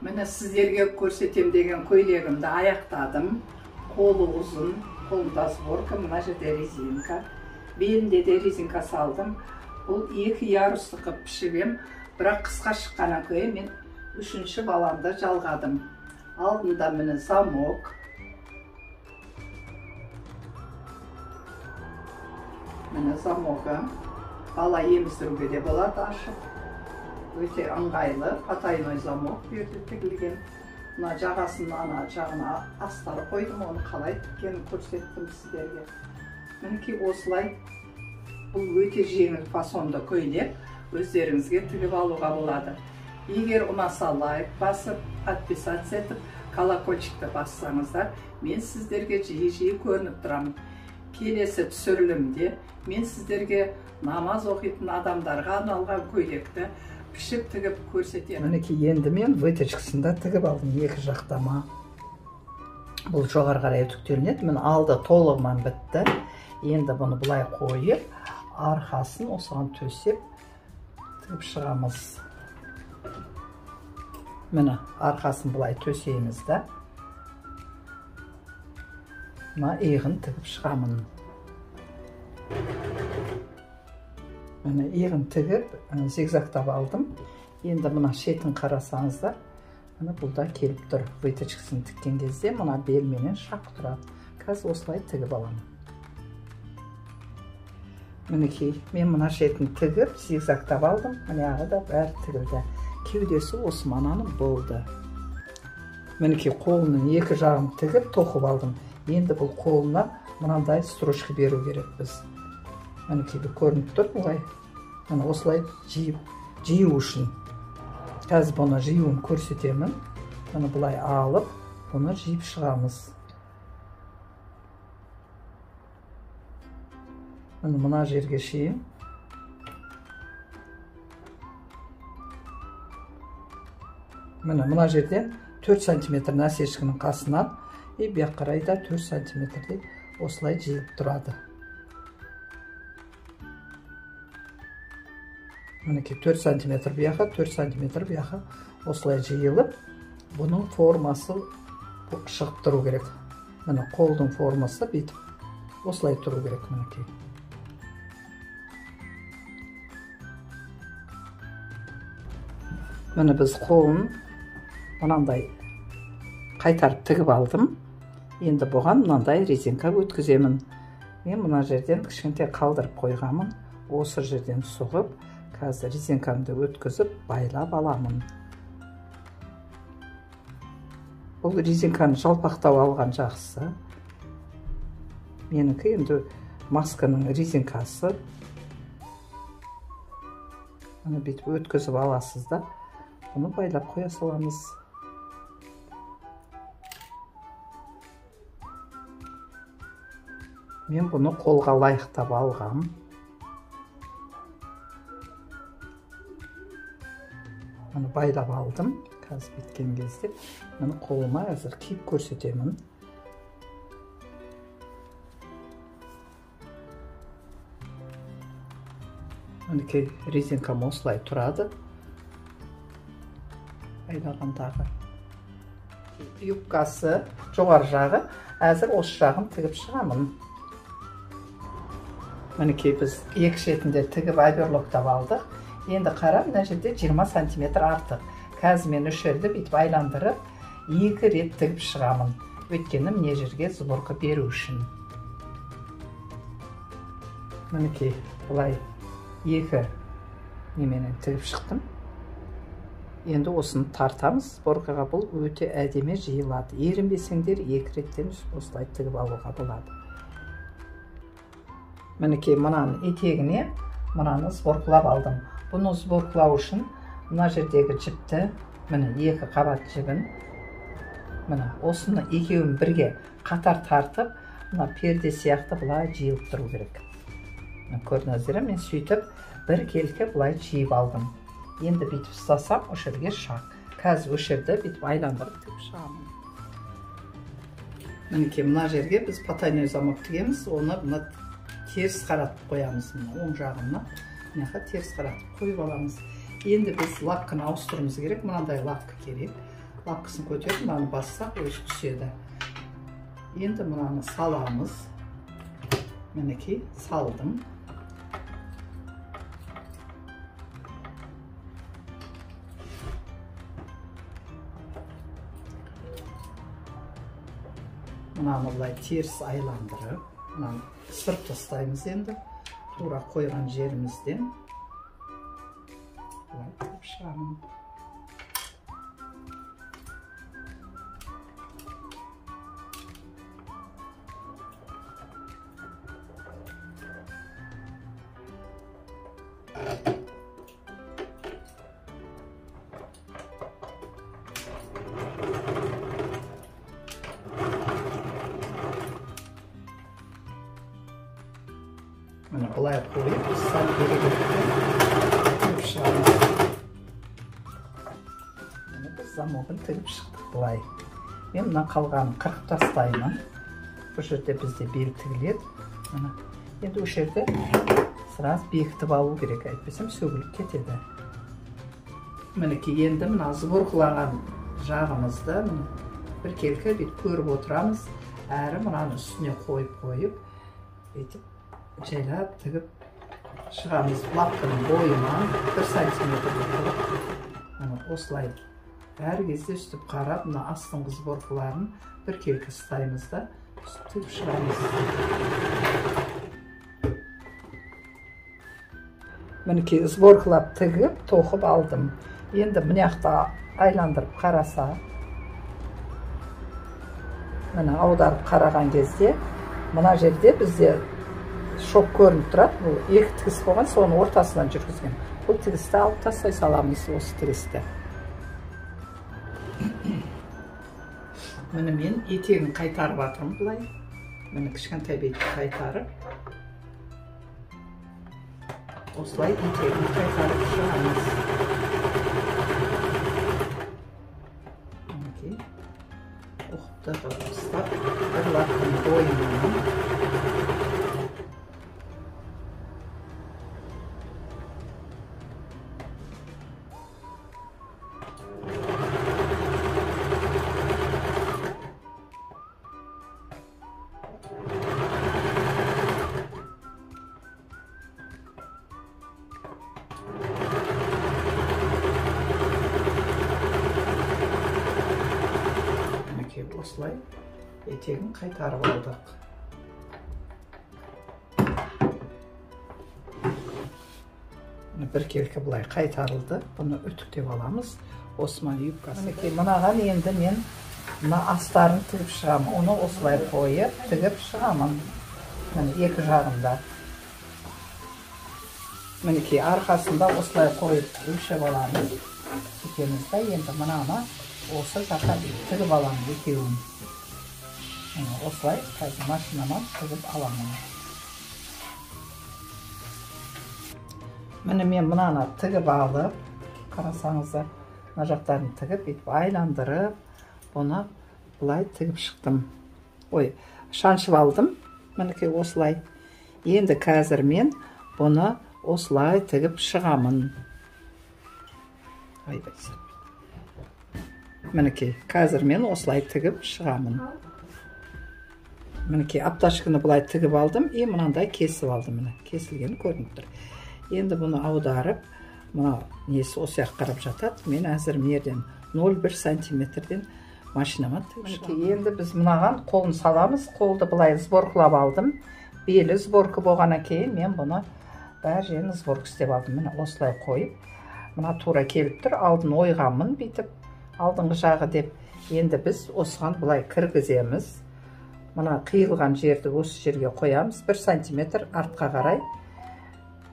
Міне сіздерге көрсетем деген көйлегімді аяқтадым. Қолы ұзын, қолында сборка, мына жерде резинка. Белінде де резинка салдым. Бұл 2 ярусты қып пішігем. Бірақ қысқа шыққаннан кейін мен 3-ші баламды жалғадым. Алдында міне замок. Міне замогы. Бала еміздіруге де болады ашып. Өте ыңғайлы, потайной замок берді тігілген. Мына жағасын ана жағына астары қойдым, оны қалай тіккенін көрсеттім сіздерге. Мінекей осылай. Бұл өте жеңіл фасонды көйлек, өздеріңізге тігіп алуға болады. Егер ұнаса лайк басып, подписаться етіп, колокольчикті бассаңыздар, мен сіздерге жиі көрініп тұрамын. Келесі түсірілімде мен сіздерге намаз оқитын адамдарға арналған көйлекті пішіп тігіп көрсетемін. Мінекей енді мен выточкасында тігіп алдым 2 жақтама. Бұл жоғары қарай үтіктелінеді. Мен алды толығынан бітті. Енді бұны бұлай қойып, арқасын осыған төсеп тігіп шығамыз. Міне арқасын бұлай төсейміз да. Мына иығын тігіп шығамын. Міне иығын тігіп, зигзагтап алдым. Енді мына шетін қарасаңыздар, міне бұлда келіп тұр. Выточкасын тіккен кезде мына белменен шақ тұрады. Қазір осылай тігіп аламын. Мінекей, мен мына шетін тігіп, зигзагтап алдым. Мынағы да бәрі тігілді. Кеудесі осы мананың болды. Мінекей, қолының 2 жағын тігіп, тоқып алдым. Енді бұл қолына мынандай строчка беру керек біз. Мінекей, көрініп тұр бұлай. Міне осылай жию үшін. Қазір бұны жиюын көрсетемін. Міне бұлай алып, бұны жиып шығамыз. Мына жерге шейін. Мына жерден 4 сантиметр насечкінің қасынан, бияқ қарайда 4 сантиметрдей осылай жиылып тұрады. Мінекей 4 сантиметр бияқа, 4 сантиметр бияқа осылай жиылып, бұның формасы шығып тұру керек. Міне қолдың формасы бүйтіп осылай тұру керек мінекей. Міне біз қолын мынандай қайтарып тігіп алдым. Енді бұған мынандай резинка өткіземін. Мен мына жерден кішкентай қалдырып қойғамын. Осы жерден соғып, қазір резинкамды өткізіп байлап аламын. Бұл резинканы жалпақтау алған жақсы. Менікі енді масканың резинкасы. Оны бүйтіп өткізіп аласыз да, бұны байлап қоя саламыз. Мен бұны қолға лайықтап алғам. Оны байлап алдым. Қазір біткен кезде мұны қолыма әзір киіп көрсетемін. Мінекей резинкам осылай тұрады. Байлағандағы юбкасы жоғары жағы, әзір осы жағын тігіп шығамын. Мінекей біз 2 шетінде тігіп оверлоктап алдық. Енді қара, мына жерде 20 сантиметр артық. Қазір мен 3 жерді бүйтіп айландырып, 2 рет тігіп шығамын. Өйткені мына жерге сборка беру үшін. Мінекей бұлай 2 неменен тігіп шықтым. Енді осыны тартамыз. Сборкаға бұл өте әдемі жиылады. Ерінбесеңдер 2 реттен осылай тігіп алуға болады. Мінекей мұнаның етегіне мұнаны сборкалап алдым. Бұны сборкалау үшін мына жердегі жіпті, міне 2 қабат жібін, міне осыны екеуін бірге қатар тартып, мына перде сияқты бұлай жиылып тұру керек. Көрдіңіздер, мен сөйтіп бір келке бұлай жиып алдым. Енді бүйтіп ұстасам, осы жерге шақ. Қазір осы жерді бүйтіп айландырып тігіп шығамын. Мінекей мына жерге біз потайной замок тігеміз, оны мына теріс қаратып қоямыз, оң жағына. Мынаға теріс қаратып қойып аламыз. Енді біз лапканы ауыстыруымыз керек, мынандай лапка керек. лапкысын көтеріп, мынаны бассақ, өзі түседі. Енді мынаны саламыз. Мінекей, салдым. Мынаны бұлай теріс айландырып, мынаны ысырып тастаймыз енді. Тура қойған жерімізден. Бұлай тігіп шығамын. Міне бұлай қойып, сәл тігіп шығамыз. Міне біз замогын тігіп шықтық бұлай. Мен мына қалғанын қырып тастаймын. Бұл жерде бізде бел тігіледі. Енді бұл жерде сыраз бекітіп алу керек, әйтпесем сөгіліп кетеді. Мінекей енді мына сборкалаған жағымызды біркелкі көріп отырамыз. Әрі мынаны үстіне қойып, етіп жайлап тігіп шығамыз. Лапканың бойынан 1 сантиметр қылып, осылай әр кезде үстіп қарап, мына астыңғы сборкаларын біркелкі ұстаймыз да тігіп шығамыз. Мінекей сборкалап тігіп, тоқып алдым. Енді мынаяқта айландырып қараса, мына аударып қараған кезде, мына жерде бізде шоп көрініп тұрады. Бұл екі тігіс болған, соны ортасынан жүргізген. Бұл тігісті алып тастай саламыз, осы тігісті. Міне мен етегін қайтарып атырмын бұлай. Міне кішкентай бетті қайтарып. Осылай етегін қайтарып шығамыз. Оқты ұстап, бір лаптың бойынан. Осылай етегін қайтарып алдық. Біркелкі бұлай қайтарылды. Бұны үтіктеп аламыз. Осман юбкасы. Мынаған енді мен мына астарын тігіп шығамын. Оны осылай қойып, тігіп шығамын. Екі жағында. Мінекей арқасында осылай қойып өлшеп аламыз. Екемізді енді мынаны осы жаққа тігіп аламын екеуін. Осылай қазір машинаман тігіп аламын. Міне мен мынаны тігіп алып, қарасаңыздар, мына жақтарын тігіп, айландырып, бұны бұлай тігіп шықтым. Шаншып алдым. Мінекей осылай. Енді қазір мен бұны осылай тігіп шығамын. Мінекей, қазір мен осылай тігіп шығамын. Мінекей, апташкіні бұлай тігіп алдым, мынандай кесіп алдым. Кесілгені көрініп тұр. Енді бұны аударып, мұна несі осыяқ қарап жатады. Мен әзір мерден 0,1 сантиметрден машинама тігіп шығамын. Енді біз мұнаған қолын саламыз. Қолды бұлай сборкалап алдым. Белі сборка болғаннан кейін мен бұны бәр жерін сборка істеп алдым. Міне осылай қойып, мұна тура келіп тұр. Алдын ойғанмын бүйтіп. Алдыңғы жағы деп, енді біз осыған бұлай кіргіземіз. Мұна қиылған жерді осы жерге қоямыз. 1 сантиметр артқа қарай.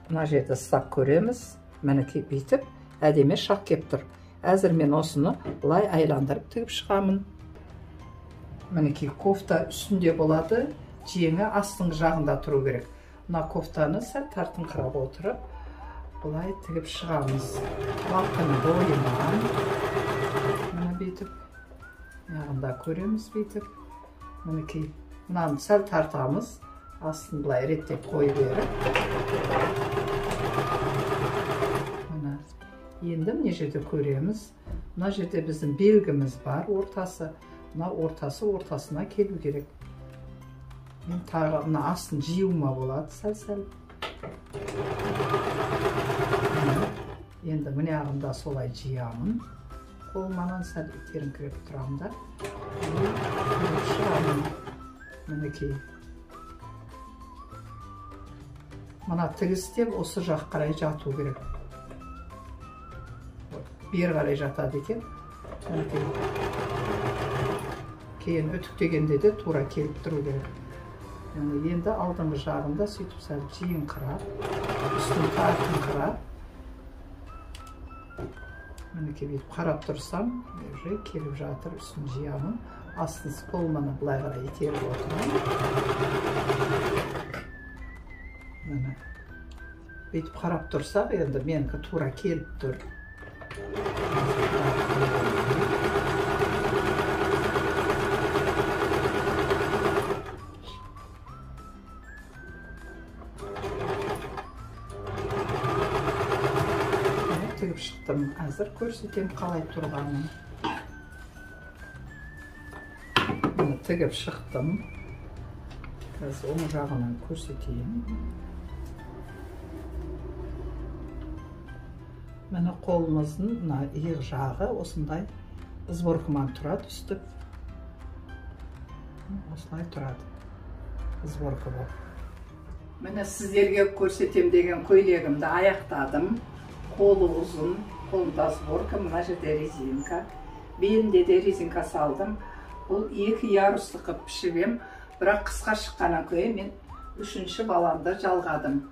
Мұна жерді ұстап көреміз. Мінекей бүйтіп, әдеме шақ кеп тұр. Әзір мен осыны бұлай айландырып тігіп шығамын. Мінекей кофта үстінде болады. Жеңі астыңғы жағында тұру керек. Мұна кофтаны сәл тартыңқырап отырып, бұлай тігіп шығамыз. Лапканың бойынан. Бүйтіп, яғында көреміз бүйтіп. Мінекей, мынаны сәл тартамыз. Астын бұлай реттеп қой беріп. Енді мына жерде көреміз. Мына жерде біздің белгіміз бар, ортасы. Мына ортасына келу керек. Мен тағы мына астын жиюыма болады сәл-сәл. Енді міне ағында солай жиямын. Қолманан сәл итеріңкіреп тұрамын да. Шығамын. Мінекей. Мына тігістеп осы жақ қарай жату керек. Бер қарай жатады екен. Кейін үтіктегенде де тура келіп тұру керек. Енді алдыңғы жағында сөйтіп сәл жиыңқырап, үстін тартыңқырап. Мінекей бүйтіп қарап тұрсам, келіп жатыр, үстін жиямын. Астын қолманы былай қарай итеріп отырмын. Бүйтіп қарап тұрсақ, енді менікі тура келіп тұр. Тігіп шықтым. Әзір көрсетем қалай тұрғанын. Тігіп шықтым. Қазір оң жағынан көрсетейін. Мені қолымыздың иық жағы осындай сборкамен тұрады, үсті. Осылай тұрады. Сборка болып. Мені сіздерге көрсетем деген көйлегімді аяқтадым. Қолы ұзын, қолымда сборка, мына жерде резинка. Белінде де резинка салдым. Бұл 2 ярусты қып пішіп, бірақ қысқа шыққаннан кейін мен 3-ші баламды жалғадым.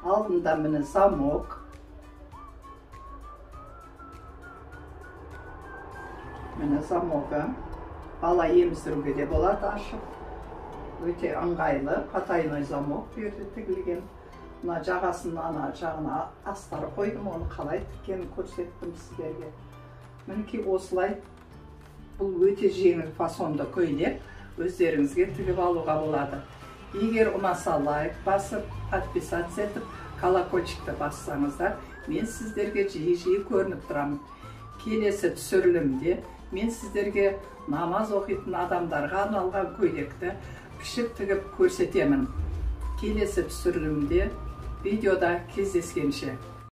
Алдында мені замок. Мені замогы. Бала еміздіруге де болады ашып. Өте ыңғайлы, потайной замок берді тігілген. Мына жағасын ана жағына астары қойдым, оны қалай тіккенін көрсеттім сіздерге. Мінекей осылай. Бұл өте жеңіл фасонды көйлек, өздеріңізге тігіп алуға болады. Егер ұнаса лайк басып, подписаться етіп, колокольчикті бассаңыздар, мен сіздерге жиі көрініп тұрамын. Келесі түсірілімде мен сіздерге намаз оқитын адамдарға арналған көйлекті пішіп тігіп көрсетемін. Келесі түсірілімде видеода кездескенше.